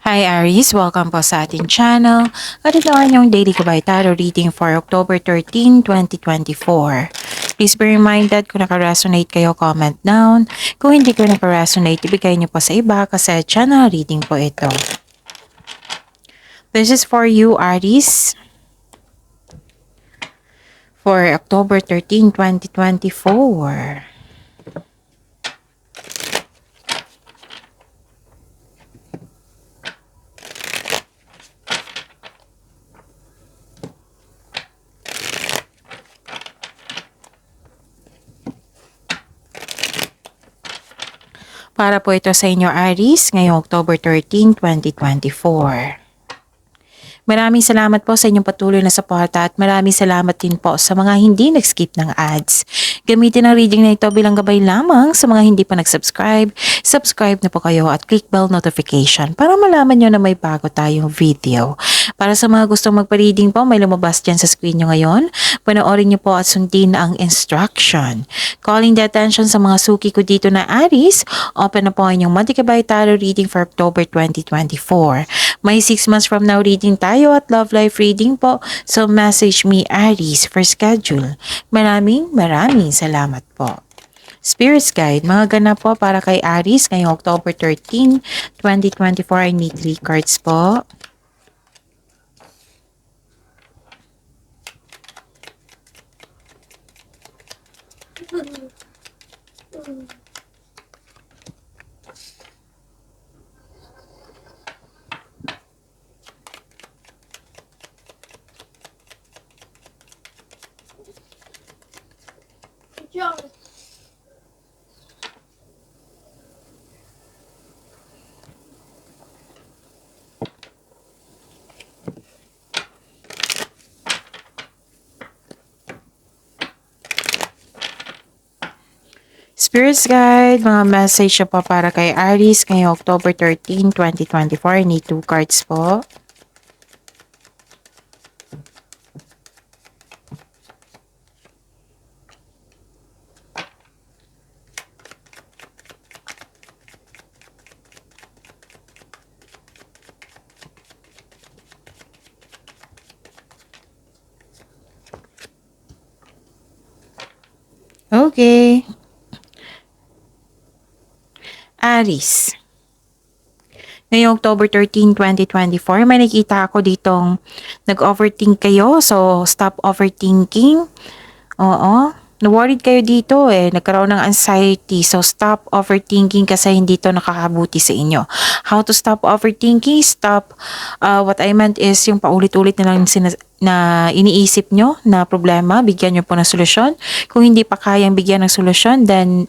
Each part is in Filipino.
Hi Aries, welcome po sa ating channel. At ito ang inyong daily Gabay Tarot reading for October 13, 2024. Please be reminded kung naka-resonate kayo, comment down. Kung hindi ko naka-resonate, ibigay niyo po sa iba kasi channel reading po ito. This is for you Aries for October 13, 2024. Para po ito sa inyo Aries ngayong October 13, 2024. Maraming salamat po sa inyong patuloy na suporta at maraming salamat din po sa mga hindi nag-skip ng ads. Gamitin ang reading na ito bilang gabay lamang sa mga hindi pa nag-subscribe. Subscribe na po kayo at click bell notification para malaman nyo na may bago tayong video. Para sa mga gustong magpa-reading po, may lumabas dyan sa screen nyo ngayon. Panoorin nyo po at sundin ang instruction. Calling the attention sa mga suki ko dito na Aries, open na po ang inyong Monthly Gabay Tarot reading for October 2024. May 6 months from now reading tayo at love life reading po. So message me Aries for schedule. Maraming salamat po. Spirits Guide, mga ganap po para kay Aries ngayong October 13, 2024. I need 3 cards po. Spirits Guide, mga message po para kay Aries ngayong October 13, 2024. I need 2 cards po. Okay. Aries. Ngayong October 13, 2024, may nakita ako ditong nag-overthink kayo. So, stop overthinking. Oo. Na-worried kayo dito Nagkaroon ng anxiety. So, stop overthinking kasi hindi to nakakabuti sa inyo. How to stop overthinking? Stop. What I meant is yung paulit-ulit na lang na iniisip nyo na problema, bigyan nyo po ng solusyon. Kung hindi pa kayang bigyan ng solusyon, then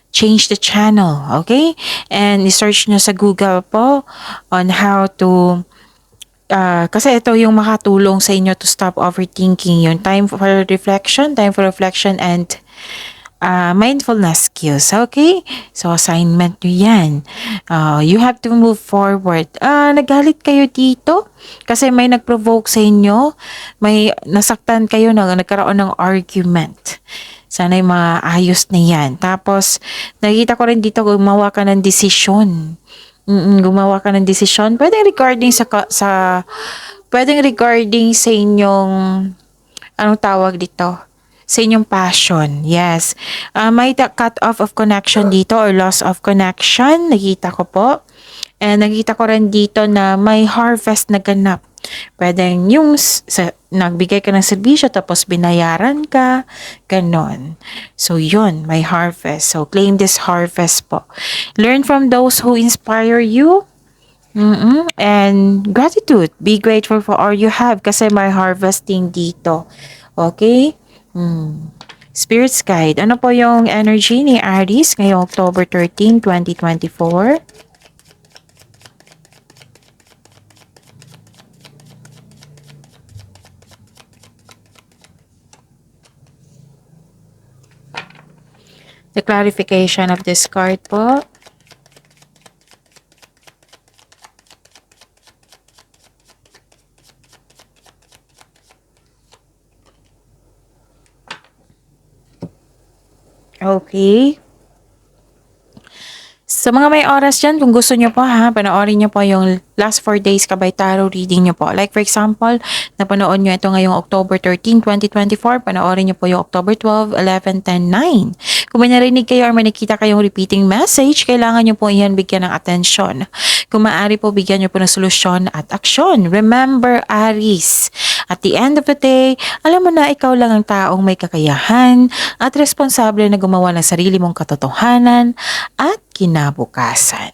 change the channel, okay? And i-search nyo sa Google po on how to kasi ito yung makatulong sa inyo to stop overthinking. Yung time for reflection and mindfulness skills, okay? So, assignment nyo yan. You have to move forward. Nagalit kayo dito kasi may nag-provoke sa inyo. May nasaktan kayo na nagkaroon ng argument. Sana'y maayos na yan. Tapos, nakita ko rin dito gumawa ka ng desisyon. Gumawa ka ng desisyon. Pwedeng regarding pwedeng regarding sa inyong, anong tawag dito? Sa inyong passion. Yes. May cut off of connection dito or loss of connection. Nakita ko po. And nakita ko rin dito na may harvest na ganap. Pwedeng yung nagbigay ka ng serbisyo tapos binayaran ka, ganon. So yun, may harvest. So claim this harvest po. Learn from those who inspire you. And gratitude. Be grateful for all you have kasi may harvesting dito. Okay? Spirits Guide. Ano po yung energy ni Aries ngayong October 13, 2024? The clarification of this card po. Okay. Sa mga may oras dyan, kung gusto nyo po ha, panoorin nyo po yung last 4 days kabay tarot reading nyo po. Like for example, napanood nyo ito ngayong October 13, 2024, panoorin nyo po yung October 12, 11, 10, 9. Kung may narinig kayo or may nakita kayong repeating message, kailangan nyo po iyan bigyan ng atensyon. Kung maaari po, bigyan nyo po ng solusyon at aksyon. Remember, Aries, at the end of the day, alam mo na ikaw lang ang taong may kakayahan at responsable na gumawa ng sarili mong katotohanan at kinabukasan.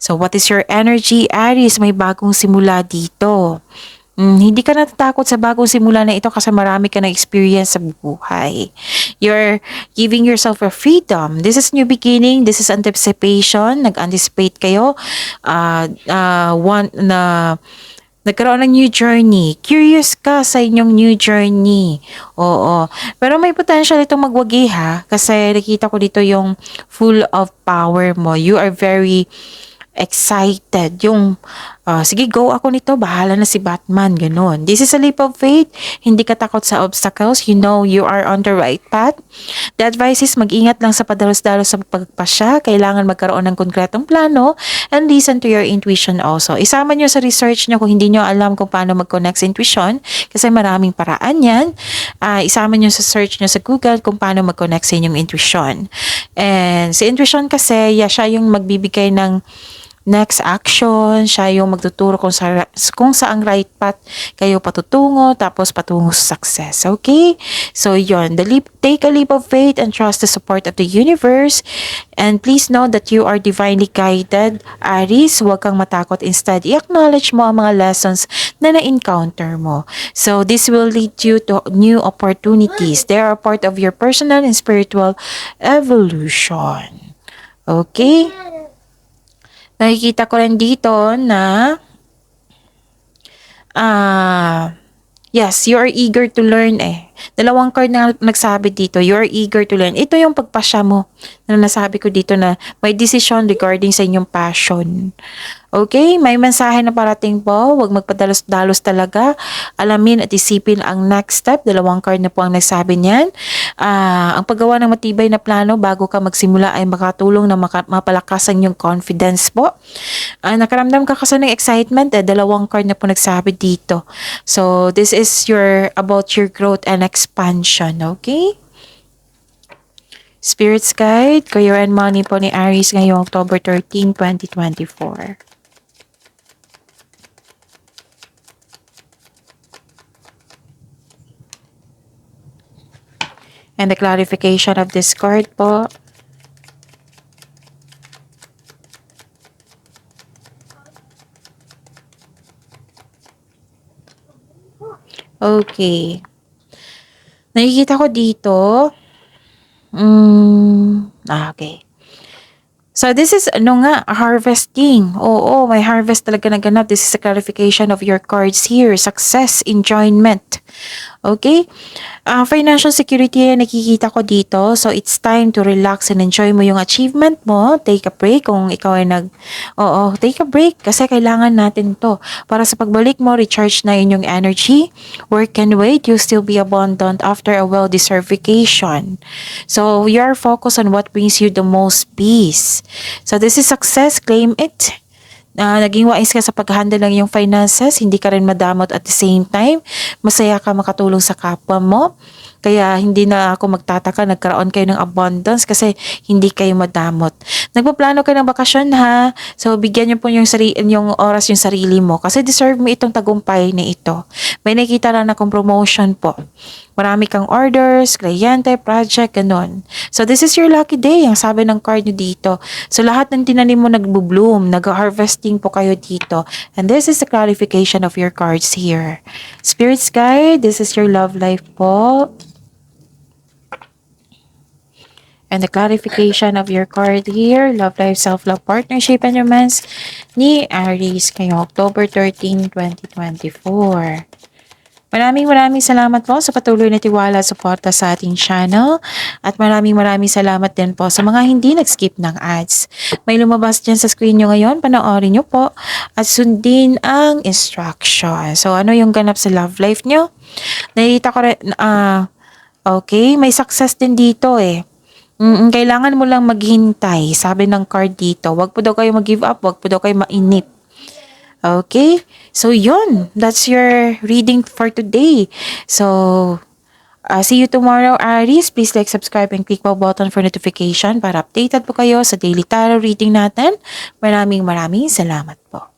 So what is your energy, Aries? May bagong simula dito. Hindi ka natatakot sa bagong simula na ito kasi marami ka na experience sa buhay. You're giving yourself a freedom. This is new beginning. This is anticipation. Nag-anticipate kayo. Nagkaroon ng new journey. Curious ka sa inyong new journey. Oo. Pero may potential itong magwagi ha. Kasi nakita ko dito yung full of power mo. You are very excited. Sige, go ako nito. Bahala na si Batman. Ganun. This is a leap of faith. Hindi ka takot sa obstacles. You know you are on the right path. The advice is mag-ingat lang sa padalos-dalos sa pagpasya. Kailangan magkaroon ng konkretong plano and listen to your intuition also. Isama nyo sa research nyo kung hindi nyo alam kung paano mag-connect sa intuition kasi maraming paraan yan. Isama nyo sa search nyo sa Google kung paano mag-connect sa inyong intuition. And sa intuition kasi, siya yung magbibigay ng next action, siya yung magtuturo kung saang right path kayo patutungo, tapos patungo sa success. Okay? So, yun. Take a leap of faith and trust the support of the universe. And please know that you are divinely guided. Aries, huwag kang matakot. Instead, i-acknowledge mo ang mga lessons na na-encounter mo. So, this will lead you to new opportunities. They are part of your personal and spiritual evolution. Okay? Nakikita ko rin dito na yes, you are eager to learn eh. Dalawang card na nagsabi dito, you are eager to learn. Ito yung pagpasya mo na nasabi ko dito na may decision regarding sa inyong passion. Okay, may mensahe na parating po. Huwag magpadalos-dalos talaga. Alamin at isipin ang next step. Dalawang card na po ang nagsabi niyan. Ang paggawa ng matibay na plano bago ka magsimula ay makatulong na mapalakas ang iyong confidence po. Nakaramdam ka kasi ng excitement. Dalawang card na po nagsabi dito. So, this is about your growth and expansion. Okay? Spirits Guide, Career and Money po ni Aries ngayong October 13, 2024. And the clarification of this card po. Okay. Nakikita ko dito. Okay. So, this is, harvesting. Oo, may harvest talaga naganap. This is a clarification of your cards here. Success, enjoyment. Okay? Financial security, nakikita ko dito. So, it's time to relax and enjoy mo yung achievement mo. Take a break kung ikaw ay take a break kasi kailangan natin to. Para sa pagbalik mo, recharge na yung energy. Work can wait. You'll still be abundant after a well-deserved vacation. So, you are focused on what brings you the most peace. So, this is success. Claim it. Naging wise ka sa pag-handle ng iyong finances, hindi ka rin madamot at the same time, masaya ka makatulong sa kapwa mo. Kaya hindi na ako magtataka, nagkaroon kayo ng abundance kasi hindi kayo madamot. Nagpaplano ka ng bakasyon ha. So bigyan niyo po yung oras yung sarili mo kasi deserve mo itong tagumpay na ito. May nakita lang na kung promotion po. Marami kang orders, kliyente, project, ganun. So this is your lucky day, ang sabi ng card nyo dito. So lahat ng tinanim mo nagbo-bloom, nag-harvesting po kayo dito. And this is the clarification of your cards here. Spirits Guide, this is your love life po. And the clarification of your card here, love life, self-love, partnership, and romance ni Aries ngayong October 13, 2024. Maraming salamat po sa patuloy na tiwala at suporta sa ating channel. At maraming salamat din po sa mga hindi nag-skip ng ads. May lumabas dyan sa screen nyo ngayon, panoorin nyo po at sundin ang instruction. So, ano yung ganap sa love life nyo? Nakita ko rin, okay, may success din dito eh. Kailangan mo lang maghintay. Sabi ng card dito, wag po daw kayo mag-give up, wag po daw kayo mainip. Okay? So, yun. That's your reading for today. So, see you tomorrow, Aries. Please like, subscribe, and click the button for notification para updated po kayo sa daily tarot reading natin. Maraming salamat po.